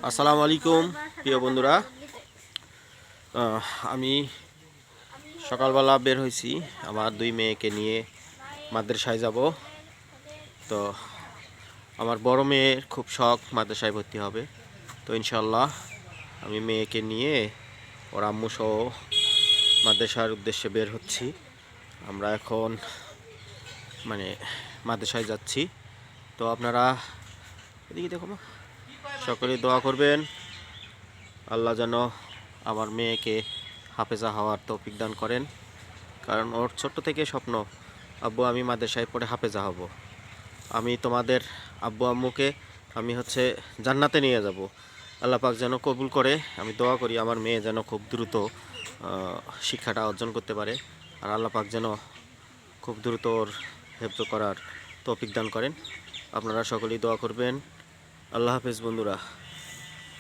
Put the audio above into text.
আসসালামু আলাইকুম প্রিয় বন্ধুরা। আমি সকালবেলা বের হয়েছি আমার দুই মেয়েকে নিয়ে মাদ্রাসায় যাব। তো আমার বড় মেয়ের খুব শখ মাদ্রাসায় ভর্তি হবে। তো ইনশাল্লাহ আমি মেয়েকে নিয়ে ওর আম্মু সহ মাদ্রাসার উদ্দেশ্যে বের হচ্ছি। আমরা এখন মাদ্রাসায় যাচ্ছি। তো আপনারা এদিকে দেখো, সকলে দোয়া করবেন আল্লাহ যেন আমার মেয়েকে হাফেজা হওয়ার তৌফিক দান করেন। কারণ ওর ছোট্ট থেকে স্বপ্ন, আব্বু আমি মাদ্রাসায় পড়ে হাফেজা হব। আমি তোমাদের আব্বু আম্মুকে আমি জান্নাতে নিয়ে যাব। আল্লাহ পাক যেন কবুল করে। আমি দোয়া করি আমার মেয়ে যেন খুব দ্রুত শিক্ষাটা অর্জন করতে পারে। আর আল্লাহ পাক যেন খুব দ্রুত ওর হেফজ করার তৌফিক দান করেন। আপনারা সকলেই দোয়া করবেন। আল্লাহ হাফেজ বন্ধুরা।